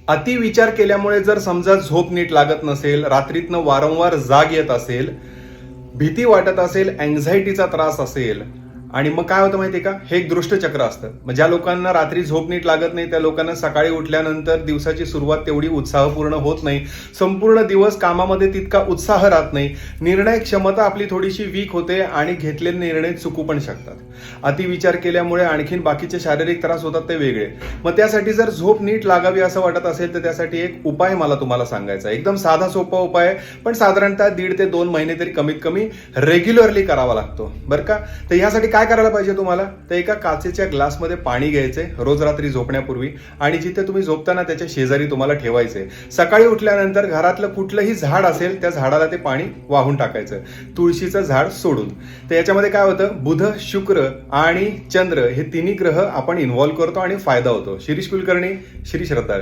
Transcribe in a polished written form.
अति विचार केल्यामुळे जर समजा झोप नीट लागत नसेल, रात्रीतनं वारंवार जाग येत असेल, भीती वाटत असेल, अँझायटीचा त्रास असेल, आणि मग काय होतं माहितीये का, हे एक दृष्टचक्र असतं. मग ज्या लोकांना रात्री झोप नीट लागत नाही त्या लोकांना सकाळी उठल्यानंतर दिवसाची सुरुवात तेवढी उत्साहपूर्ण होत नाही, संपूर्ण दिवस कामामध्ये तितका उत्साह राहत नाही, निर्णय क्षमता आपली थोडीशी वीक होते आणि घेतलेले निर्णय चुकू पण शकतात. अतिविचार केल्यामुळे आणखीन बाकीचे शारीरिक त्रास होतात ते वेगळे. मग त्यासाठी जर झोप नीट लागावी असं वाटत असेल तर त्यासाठी एक उपाय मला तुम्हाला सांगायचा आहे. एकदम साधा सोपा उपाय आहे, पण साधारणतः 1.5 ते 2 महिने तरी कमीत कमी रेग्युलरली करावा लागतो बरं का. तर यासाठी काय करायला पाहिजे तुम्हाला, तर एका काचेच्या ग्लासमध्ये पाणी घ्यायचंय रोज रात्री झोपण्यापूर्वी, आणि जिथे तुम्ही झोपताना त्याच्या शेजारी तुम्हाला ठेवायचंय. सकाळी उठल्यानंतर घरातलं कुठलंही झाड असेल त्या झाडाला ते पाणी वाहून टाकायचं, तुळशीचं झाड सोडून. तर याच्यामध्ये काय होतं, बुध, शुक्र आणि चंद्र हे तिन्ही ग्रह आपण इन्व्हॉल्व्ह करतो आणि फायदा होतो. शिरीष कुलकर्णी, श्री श्रद्धा.